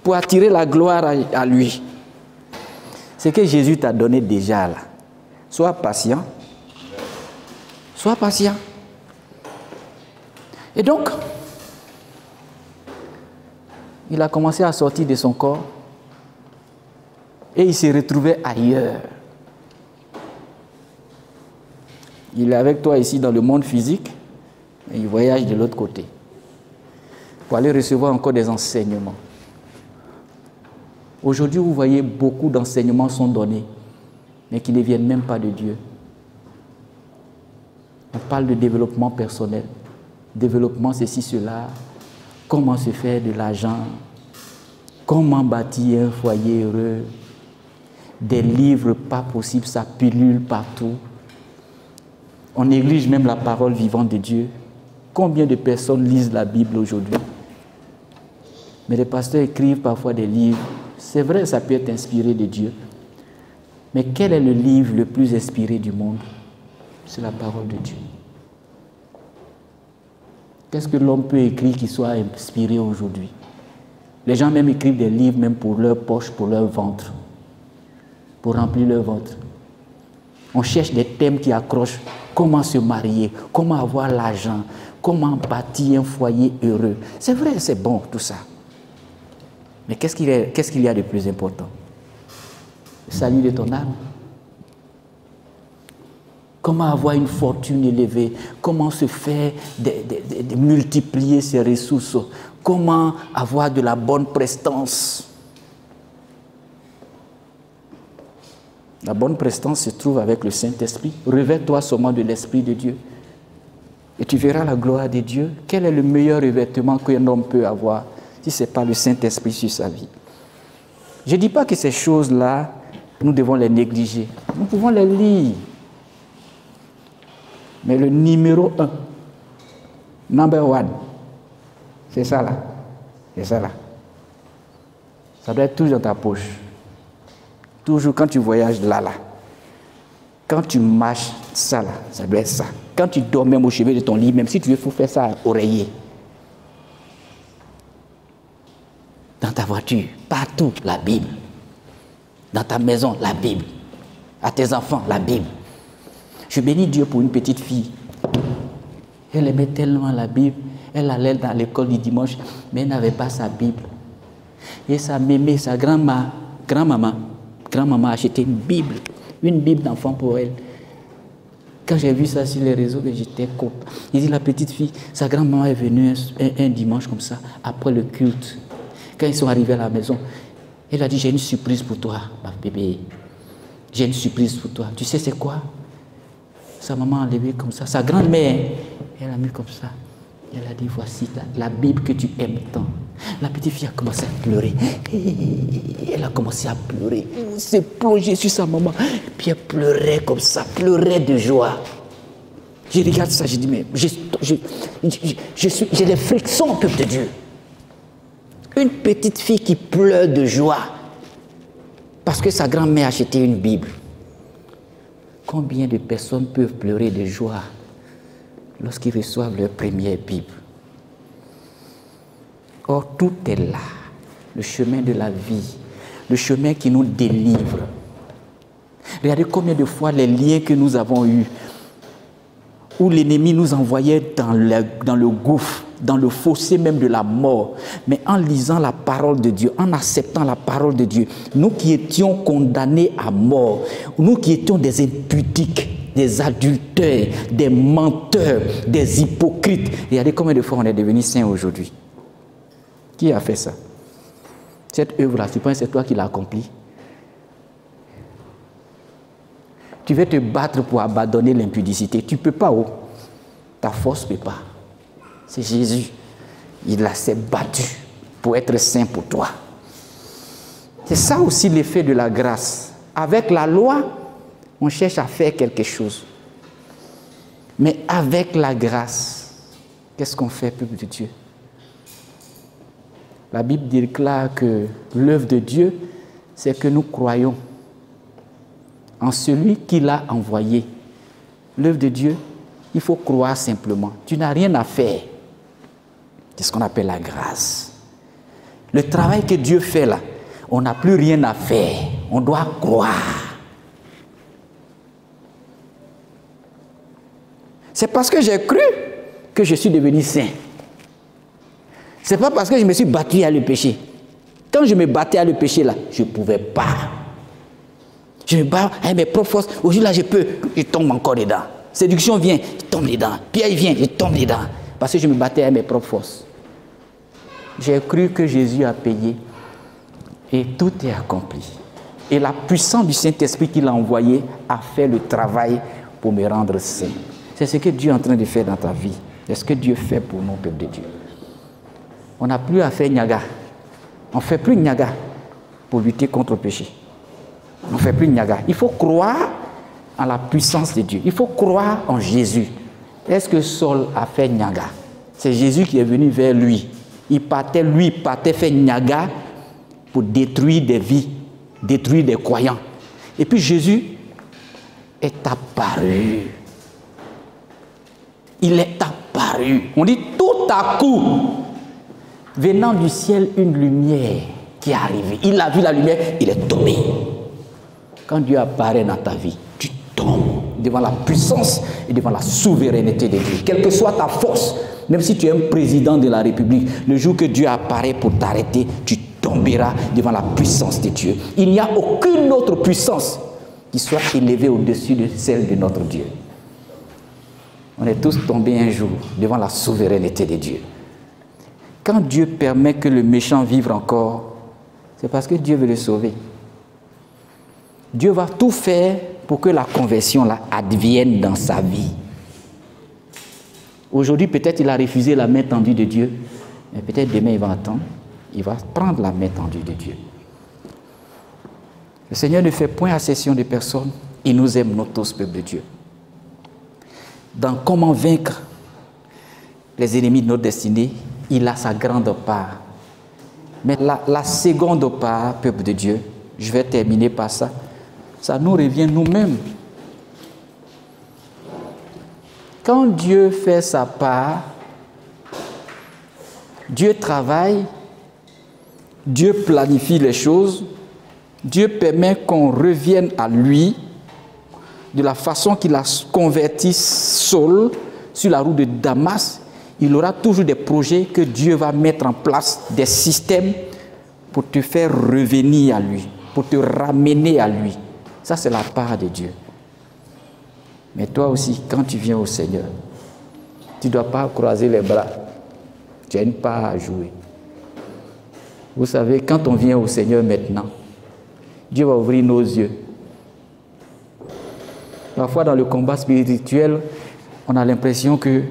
Pour attirer la gloire à lui. C'est que Jésus t'a donné déjà là. Sois patient. Sois patient. Et donc, il a commencé à sortir de son corps et il s'est retrouvé ailleurs. Il est avec toi ici dans le monde physique et il voyage de l'autre côté pour aller recevoir encore des enseignements. Aujourd'hui, vous voyez, beaucoup d'enseignements sont donnés, mais qui ne viennent même pas de Dieu. On parle de développement personnel, développement ceci, cela, comment se faire de l'argent, comment bâtir un foyer heureux, des livres pas possibles, ça pilule partout. On néglige même la parole vivante de Dieu. Combien de personnes lisent la Bible aujourd'hui? Mais les pasteurs écrivent parfois des livres. C'est vrai, ça peut être inspiré de Dieu. Mais quel est le livre le plus inspiré du monde? C'est la parole de Dieu. Qu'est-ce que l'homme peut écrire qui soit inspiré aujourd'hui? Les gens même écrivent des livres même pour leur poche, pour leur ventre. Pour remplir leur ventre. On cherche des thèmes qui accrochent. Comment se marier? Comment avoir l'argent? Comment bâtir un foyer heureux? C'est vrai, c'est bon tout ça. Mais qu'est-ce qu'il y a de plus important? Le salut de ton âme. Comment avoir une fortune élevée? Comment se faire de multiplier ses ressources? Comment avoir de la bonne prestance? La bonne prestance se trouve avec le Saint-Esprit. Revêt-toi seulement de l'Esprit de Dieu. Et tu verras la gloire de Dieu. Quel est le meilleur revêtement qu'un homme peut avoir si ce n'est pas le Saint-Esprit sur sa vie? Je ne dis pas que ces choses-là, nous devons les négliger. Nous pouvons les lire. Mais le numéro 1, number one, C'est ça là. C'est ça là. Ça doit être toujours dans ta poche. Toujours quand tu voyages là. Quand tu marches, ça là, ça doit être ça. Quand tu dors même au chevet de ton lit, même si tu veux, il faut faire ça à oreiller. Dans ta voiture, partout, la Bible. Dans ta maison, la Bible. À tes enfants, la Bible. Je bénis Dieu pour une petite fille. Elle aimait tellement la Bible. Elle allait dans l'école du dimanche, mais elle n'avait pas sa Bible. Et sa mémé, sa grand-maman a acheté une Bible d'enfant pour elle. Quand j'ai vu ça sur les réseaux, j'étais content. Il dit, la petite fille, sa grand-maman est venue un dimanche comme ça, après le culte. Quand ils sont arrivés à la maison, elle a dit, j'ai une surprise pour toi, ma bébé. J'ai une surprise pour toi. Tu sais c'est quoi? Sa maman a levé comme ça. Sa grand-mère, elle a mis comme ça. Elle a dit, voici la Bible que tu aimes tant. La petite fille a commencé à pleurer. Elle a commencé à pleurer. Elle s'est plongée sur sa maman. Puis elle pleurait comme ça, pleurait de joie. Je regarde ça, je dis, mais j'ai des frictions, peuple de Dieu. Une petite fille qui pleure de joie parce que sa grand-mère a acheté une Bible. Combien de personnes peuvent pleurer de joie lorsqu'ils reçoivent leur première Bible? Or, tout est là. Le chemin de la vie, le chemin qui nous délivre. Regardez combien de fois les liens que nous avons eus, où l'ennemi nous envoyait dans le gouffre, dans le fossé même de la mort. Mais en lisant la parole de Dieu, en acceptant la parole de Dieu, nous qui étions condamnés à mort, nous qui étions des impudiques, des adultères, des menteurs, des hypocrites. Regardez combien de fois on est devenu saint aujourd'hui. Qui a fait ça? Cette œuvre-là, tu penses que c'est toi qui l'as accomplie? Tu veux te battre pour abandonner l'impudicité. Tu ne peux pas. Oh. Ta force ne peut pas. C'est Jésus. Il s'est battu pour être saint pour toi. C'est ça aussi l'effet de la grâce. Avec la loi, on cherche à faire quelque chose. Mais avec la grâce, qu'est-ce qu'on fait, peuple de Dieu? La Bible déclare que l'œuvre de Dieu, c'est que nous croyons en celui qui l'a envoyé. L'œuvre de Dieu, il faut croire simplement. Tu n'as rien à faire. C'est ce qu'on appelle la grâce. Le travail que Dieu fait là, on n'a plus rien à faire. On doit croire. C'est parce que j'ai cru que je suis devenu saint. Ce n'est pas parce que je me suis battu à le péché. Quand je me battais à le péché là, je ne pouvais pas. Je me bats avec mes propres forces. Aujourd'hui là, je tombe encore dedans. Séduction vient, je tombe dedans. Piège vient, je tombe dedans. Parce que je me battais avec mes propres forces. J'ai cru que Jésus a payé et tout est accompli. Et la puissance du Saint-Esprit qu'il a envoyé a fait le travail pour me rendre saint. C'est ce que Dieu est en train de faire dans ta vie. C'est ce que Dieu fait pour nous, peuple de Dieu. On n'a plus à faire Nyaga. On ne fait plus Nyaga pour lutter contre le péché. On ne fait plus Nyaga. Il faut croire en la puissance de Dieu. Il faut croire en Jésus. Est-ce que Saul a fait Nyaga? C'est Jésus qui est venu vers lui. Il partait faire Nyaga pour détruire des vies, détruire des croyants. Et puis Jésus est apparu. Il est apparu. On dit tout à coup, venant du ciel, une lumière qui est arrivée. Il a vu la lumière, il est tombé. Quand Dieu apparaît dans ta vie, tu tombes devant la puissance et devant la souveraineté de Dieu. Quelle que soit ta force, même si tu es un président de la République, le jour que Dieu apparaît pour t'arrêter, tu tomberas devant la puissance de Dieu. Il n'y a aucune autre puissance qui soit élevée au-dessus de celle de notre Dieu. On est tous tombés un jour devant la souveraineté de Dieu. Quand Dieu permet que le méchant vive encore, c'est parce que Dieu veut le sauver. Dieu va tout faire pour que la conversion là advienne dans sa vie. Aujourd'hui, peut-être il a refusé la main tendue de Dieu, mais peut-être demain il va attendre, il va prendre la main tendue de Dieu. Le Seigneur ne fait point accession de personnes, il nous aime, nous tous, peuple de Dieu. Dans comment vaincre les ennemis de notre destinée, il a sa grande part. Mais la seconde part, peuple de Dieu, je vais terminer par ça, ça nous revient nous-mêmes. Quand Dieu fait sa part, Dieu travaille, Dieu planifie les choses, Dieu permet qu'on revienne à lui de la façon qu'il a converti Saul sur la route de Damas. Il aura toujours des projets que Dieu va mettre en place, des systèmes pour te faire revenir à lui, pour te ramener à lui. Ça, c'est la part de Dieu. Mais toi aussi, quand tu viens au Seigneur, tu ne dois pas croiser les bras. Tu as une part à jouer. Vous savez, quand on vient au Seigneur maintenant, Dieu va ouvrir nos yeux. Parfois, dans le combat spirituel, on a l'impression que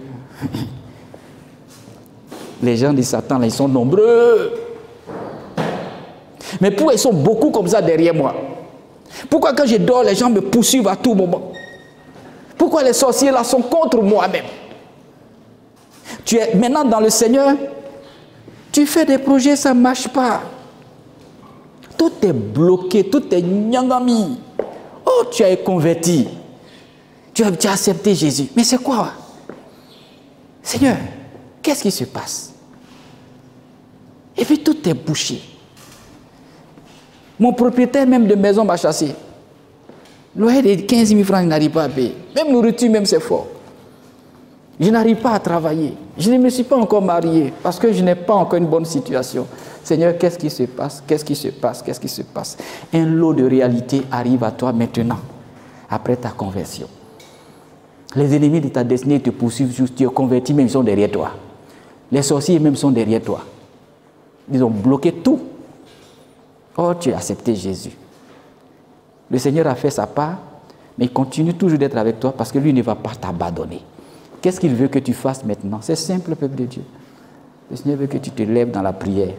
les gens de Satan, là, ils sont nombreux. Mais pourquoi ils sont beaucoup comme ça derrière moi? Pourquoi quand je dors, les gens me poursuivent à tout moment? Pourquoi les sorciers là sont contre moi-même? Tu es maintenant dans le Seigneur, tu fais des projets, ça ne marche pas. Tout est bloqué, tout est nyangami. Oh, tu as converti. Tu as accepté Jésus. Mais c'est quoi? Seigneur, qu'est-ce qui se passe? Et puis tout est bouché. Mon propriétaire même de maison m'a chassé. Loyer de 15 000 francs, je n'arrive pas à payer. Même nourriture, même c'est fort. Je n'arrive pas à travailler. Je ne me suis pas encore marié parce que je n'ai pas encore une bonne situation. Seigneur, qu'est-ce qui se passe? Qu'est-ce qui se passe? Qu'est-ce qui se passe? Un lot de réalité arrive à toi maintenant, après ta conversion. Les ennemis de ta destinée te poursuivent, juste tu es converti, même ils sont derrière toi. Les sorciers même sont derrière toi. Ils ont bloqué tout. Oh, tu as accepté Jésus. Le Seigneur a fait sa part, mais il continue toujours d'être avec toi parce que lui ne va pas t'abandonner. Qu'est-ce qu'il veut que tu fasses maintenant? C'est simple, peuple de Dieu. Le Seigneur veut que tu te lèves dans la prière.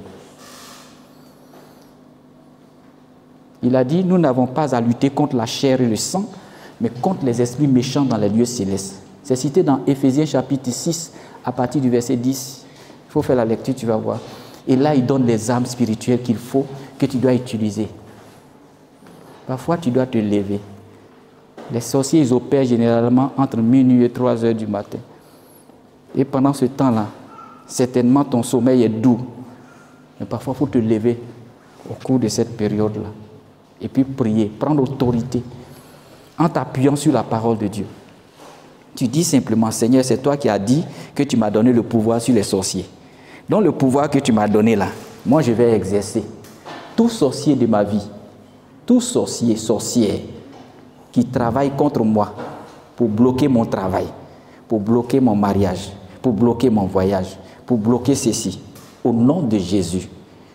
Il a dit, nous n'avons pas à lutter contre la chair et le sang, mais contre les esprits méchants dans les lieux célestes. C'est cité dans Éphésiens chapitre 6, à partir du verset 10. Il faut faire la lecture, tu vas voir. Et là, il donne les armes spirituelles qu'il faut, que tu dois utiliser. Parfois, tu dois te lever. Les sorciers, ils opèrent généralement entre minuit et 3 heures du matin. Et pendant ce temps-là, certainement ton sommeil est doux. Mais parfois, il faut te lever au cours de cette période-là. Et puis prier, prendre autorité en t'appuyant sur la parole de Dieu. Tu dis simplement, Seigneur, c'est toi qui as dit que tu m'as donné le pouvoir sur les sorciers. Donc le pouvoir que tu m'as donné là, moi je vais exercer. Tout sorcier de ma vie, tout sorcier, sorcière qui travaille contre moi pour bloquer mon travail, pour bloquer mon mariage, pour bloquer mon voyage, pour bloquer ceci, au nom de Jésus,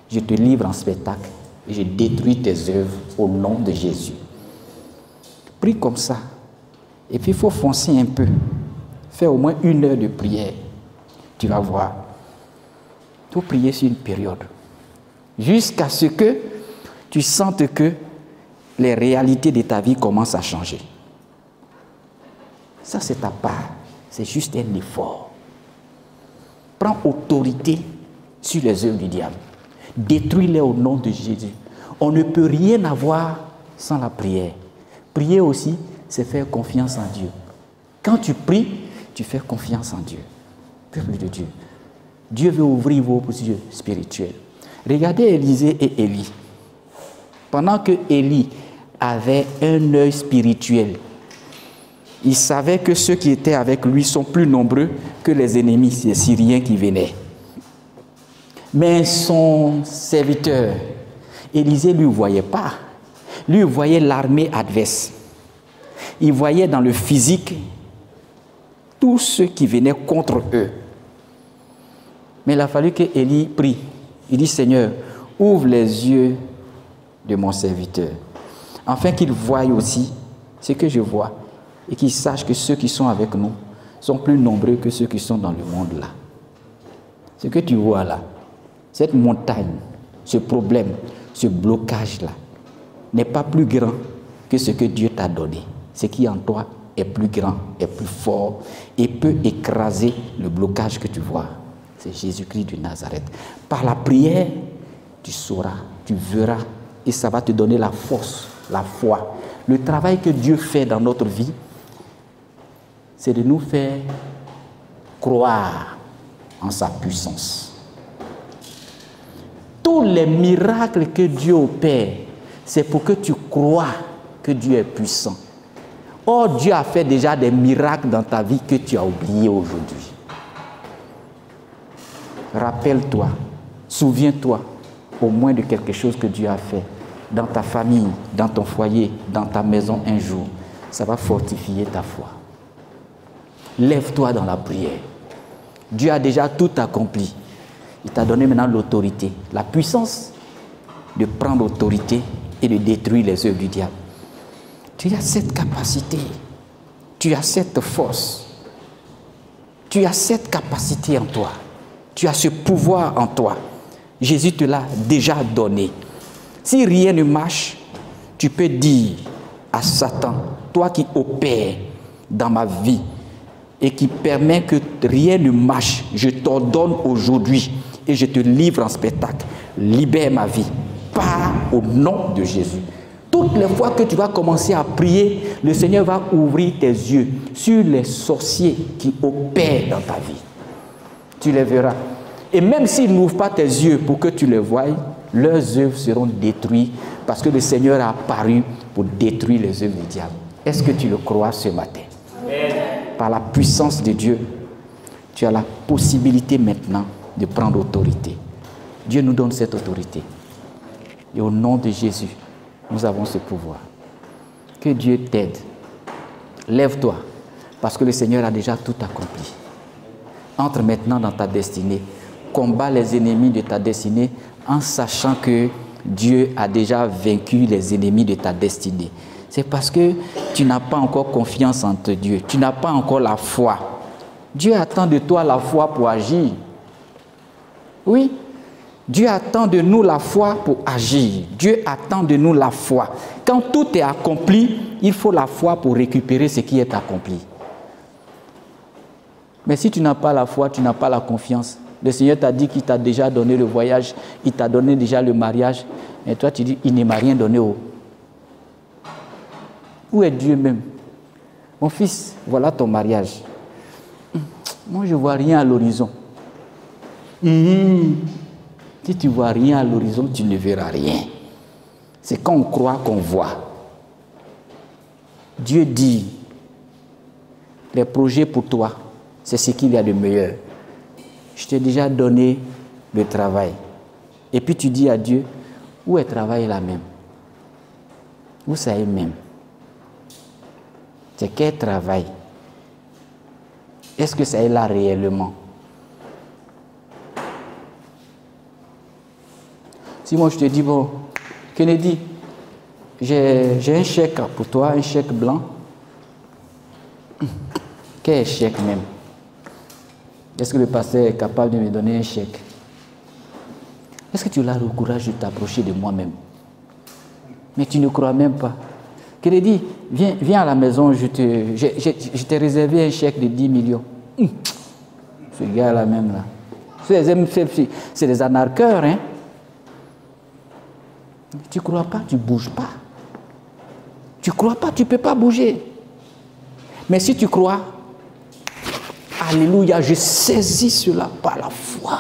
je te livre en spectacle et je détruis tes œuvres au nom de Jésus. Prie comme ça. Et puis il faut foncer un peu. Faire au moins 1 heure de prière. Tu vas voir. Il faut prier sur une période. Jusqu'à ce que tu sentes que les réalités de ta vie commencent à changer. Ça, c'est ta part. C'est juste un effort. Prends autorité sur les œuvres du diable. Détruis-les au nom de Jésus. On ne peut rien avoir sans la prière. Prier aussi, c'est faire confiance en Dieu. Quand tu pries, tu fais confiance en Dieu. Peuple de Dieu. Dieu veut ouvrir vos yeux spirituels. Regardez Élisée et Élie. Pendant que Élie avait un œil spirituel, il savait que ceux qui étaient avec lui sont plus nombreux que les ennemis, les Syriens qui venaient. Mais son serviteur, Élisée ne lui voyait pas. Lui, il voyait l'armée adverse. Il voyait dans le physique tous ceux qui venaient contre eux. Mais il a fallu que Élie prie. Il dit, Seigneur, ouvre les yeux de mon serviteur, afin qu'il voie aussi ce que je vois et qu'il sache que ceux qui sont avec nous sont plus nombreux que ceux qui sont dans le monde là. Ce que tu vois là, cette montagne, ce problème, ce blocage-là, n'est pas plus grand que ce que Dieu t'a donné. Ce qui en toi est plus grand, est plus fort et peut écraser le blocage que tu vois. C'est Jésus-Christ de Nazareth. Par la prière, tu sauras, tu verras, et ça va te donner la force, la foi. Le travail que Dieu fait dans notre vie, c'est de nous faire croire en sa puissance. Tous les miracles que Dieu opère, c'est pour que tu crois que Dieu est puissant. Or, Dieu a fait déjà des miracles dans ta vie que tu as oubliés aujourd'hui. Rappelle-toi, souviens-toi au moins de quelque chose que Dieu a fait dans ta famille, dans ton foyer, dans ta maison un jour. Ça va fortifier ta foi. Lève-toi dans la prière. Dieu a déjà tout accompli. Il t'a donné maintenant l'autorité, la puissance de prendre l'autorité et de détruire les œuvres du diable. Tu as cette capacité, tu as cette force, tu as cette capacité en toi, tu as ce pouvoir en toi. Jésus te l'a déjà donné. Si rien ne marche, tu peux dire à Satan, toi qui opères dans ma vie et qui permet que rien ne marche, je t'ordonne aujourd'hui et je te livre en spectacle. Libère ma vie. Pars au nom de Jésus. Toutes les fois que tu vas commencer à prier, le Seigneur va ouvrir tes yeux sur les sorciers qui opèrent dans ta vie. Tu les verras. Et même s'ils n'ouvrent pas tes yeux pour que tu les voies, leurs œuvres seront détruites parce que le Seigneur a apparu pour détruire les œuvres du diable. Est-ce que tu le crois ce matin? Amen. Par la puissance de Dieu, tu as la possibilité maintenant de prendre autorité. Dieu nous donne cette autorité. Et au nom de Jésus, nous avons ce pouvoir. Que Dieu t'aide. Lève-toi, parce que le Seigneur a déjà tout accompli. Entre maintenant dans ta destinée. Combat les ennemis de ta destinée en sachant que Dieu a déjà vaincu les ennemis de ta destinée. C'est parce que tu n'as pas encore confiance en Dieu. Tu n'as pas encore la foi. Dieu attend de toi la foi pour agir. Oui, Dieu attend de nous la foi pour agir. Dieu attend de nous la foi. Quand tout est accompli, il faut la foi pour récupérer ce qui est accompli. Mais si tu n'as pas la foi, tu n'as pas la confiance. Le Seigneur t'a dit qu'il t'a déjà donné le voyage, il t'a donné déjà le mariage. Et toi, tu dis, il ne m'a rien donné. Où est Dieu même? Mon fils, voilà ton mariage. Moi, je ne vois rien à l'horizon. Si tu ne vois rien à l'horizon, tu ne verras rien. C'est quand on croit qu'on voit. Dieu dit, les projets pour toi, c'est ce qu'il y a de meilleur. Je t'ai déjà donné le travail. Et puis tu dis à Dieu, où est le travail là même? Où ça est même? C'est quel travail? Est-ce que ça est là réellement? Si moi je te dis, bon, Kennedy, j'ai un chèque pour toi, un chèque blanc. Quel chèque même? Est-ce que le pasteur est capable de me donner un chèque? Est-ce que tu as le courage de t'approcher de moi-même? Mais tu ne crois même pas. Kennedy, viens à la maison, je t'ai réservé un chèque de 10 millions. Ce gars-là même là. C'est des anarcheurs, hein? Tu ne crois pas, tu ne bouges pas. Tu ne crois pas, tu ne peux pas bouger. Mais si tu crois, alléluia, je saisis cela par la foi.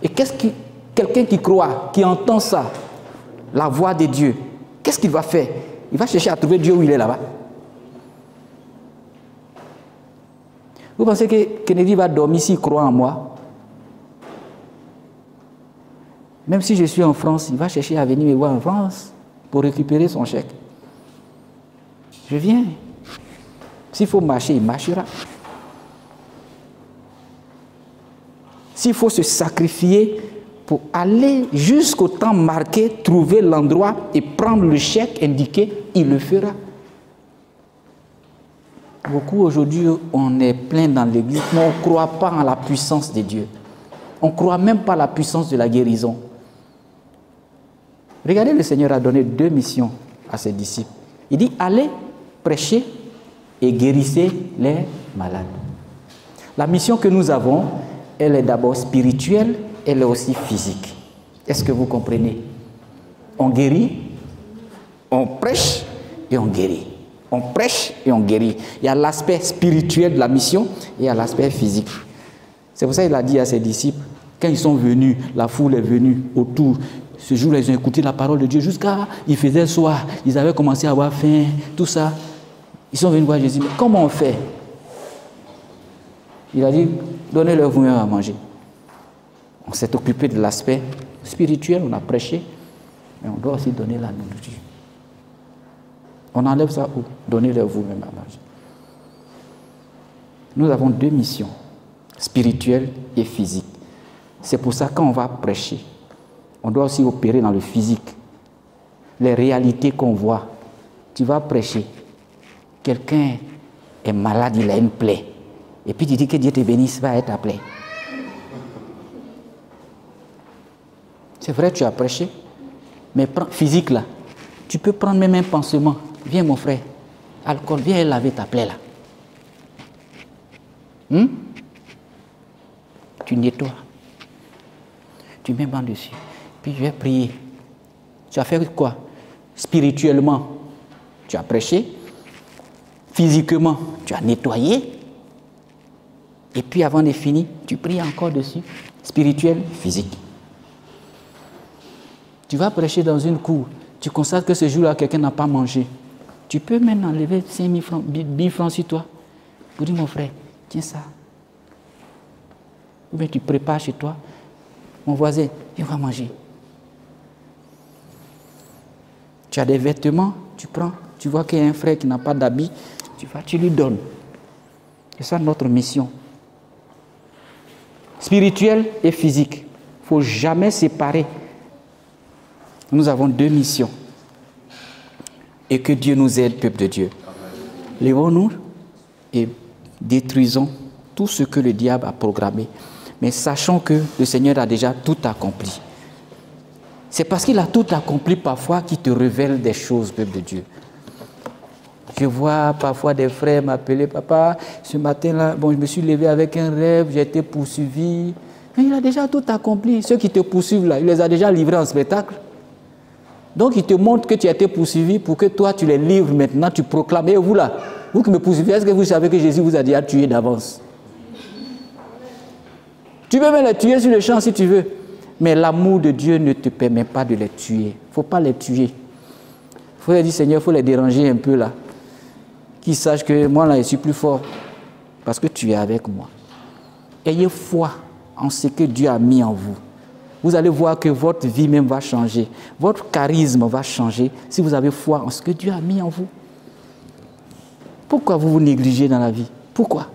Et quelqu'un qui croit, qui entend ça, la voix de Dieu, qu'est-ce qu'il va faire? Il va chercher à trouver Dieu où il est là-bas. Vous pensez que Kennedy va dormir s'il croit en moi? Même si je suis en France, il va chercher à venir me voir en France pour récupérer son chèque. Je viens. S'il faut marcher, il marchera. S'il faut se sacrifier pour aller jusqu'au temps marqué, trouver l'endroit et prendre le chèque indiqué, il le fera. Beaucoup aujourd'hui, on est plein dans l'église, mais on ne croit pas en la puissance de Dieu. On ne croit même pas à la puissance de la guérison. Regardez, le Seigneur a donné 2 missions à ses disciples. Il dit, allez prêcher et guérissez les malades. La mission que nous avons, elle est d'abord spirituelle, elle est aussi physique. Est-ce que vous comprenez? On guérit, on prêche et on guérit. On prêche et on guérit. Il y a l'aspect spirituel de la mission et il y a l'aspect physique. C'est pour ça qu'il a dit à ses disciples, quand ils sont venus, la foule est venue autour. Ce jour-là, ils ont écouté la parole de Dieu jusqu'à... Il faisait soir, ils avaient commencé à avoir faim, tout ça. Ils sont venus voir Jésus. Mais comment on fait? Il a dit, donnez-leur vous-même à manger. On s'est occupé de l'aspect spirituel, on a prêché, mais on doit aussi donner la nourriture. On enlève ça où? Donnez-leur vous-même à manger. Nous avons deux missions, spirituelle et physique. C'est pour ça, quand on va prêcher, on doit aussi opérer dans le physique. Les réalités qu'on voit. Tu vas prêcher. Quelqu'un est malade, il a une plaie. Et puis tu dis que Dieu te bénisse, va être ta plaie. C'est vrai, tu as prêché. Mais physique là, tu peux prendre même un pansement. Viens mon frère, alcool, viens laver ta plaie là. Tu nettoies. Tu mets banc dessus. Puis je vais prier. Tu as fait quoi? Spirituellement, tu as prêché. Physiquement, tu as nettoyé. Et puis avant de finir, tu pries encore dessus. Spirituel, physique. Tu vas prêcher dans une cour. Tu constates que ce jour-là, quelqu'un n'a pas mangé. Tu peux même enlever 5 000 francs, 1000 francs sur toi. Pour dire, mon frère, tiens ça. Ou bien tu prépares chez toi. Mon voisin, il va manger. Tu as des vêtements, tu prends. Tu vois qu'il y a un frère qui n'a pas d'habit. Tu lui donnes. C'est ça notre mission. Spirituelle et physique. Il ne faut jamais séparer. Nous avons deux missions. Et que Dieu nous aide, peuple de Dieu. Lèvons-nous et détruisons tout ce que le diable a programmé. Mais sachons que le Seigneur a déjà tout accompli. C'est parce qu'il a tout accompli parfois qu'il te révèle des choses, peuple de Dieu. Je vois parfois des frères m'appeler, papa, ce matin-là, bon, je me suis levé avec un rêve, j'ai été poursuivi. Mais il a déjà tout accompli. Ceux qui te poursuivent là, il les a déjà livrés en spectacle. Donc il te montre que tu as été poursuivi pour que toi tu les livres maintenant, tu proclames. Et vous là, vous qui me poursuivez, est-ce que vous savez que Jésus vous a déjà tué d'avance? Tu peux même les tuer sur le champ si tu veux. Mais l'amour de Dieu ne te permet pas de les tuer. Il ne faut pas les tuer. Il faut leur dire, Seigneur, il faut les déranger un peu là. Qu'ils sachent que moi là, je suis plus fort. Parce que tu es avec moi. Ayez foi en ce que Dieu a mis en vous. Vous allez voir que votre vie même va changer. Votre charisme va changer si vous avez foi en ce que Dieu a mis en vous. Pourquoi vous vous négligez dans la vie? Pourquoi?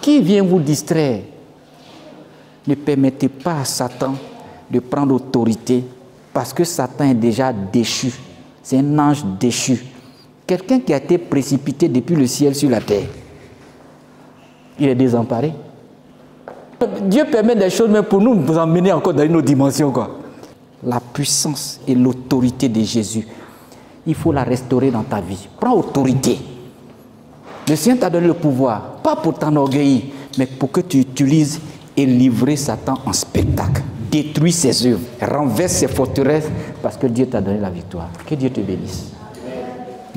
Qui vient vous distraire? Ne permettez pas à Satan de prendre autorité parce que Satan est déjà déchu. C'est un ange déchu. Quelqu'un qui a été précipité depuis le ciel sur la terre. Il est désemparé. Dieu permet des choses, mais pour nous emmener encore dans une autre dimension, quoi. La puissance et l'autorité de Jésus, il faut la restaurer dans ta vie. Prends autorité. Le Seigneur t'a donné le pouvoir, pas pour t'enorgueillir, mais pour que tu utilises et livrer Satan en spectacle. Détruis ses œuvres, renverse ses forteresses, parce que Dieu t'a donné la victoire. Que Dieu te bénisse.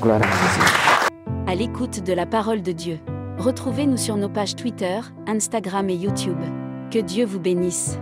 Gloire à Jésus. À l'écoute de la parole de Dieu. Retrouvez-nous sur nos pages Twitter, Instagram et YouTube. Que Dieu vous bénisse.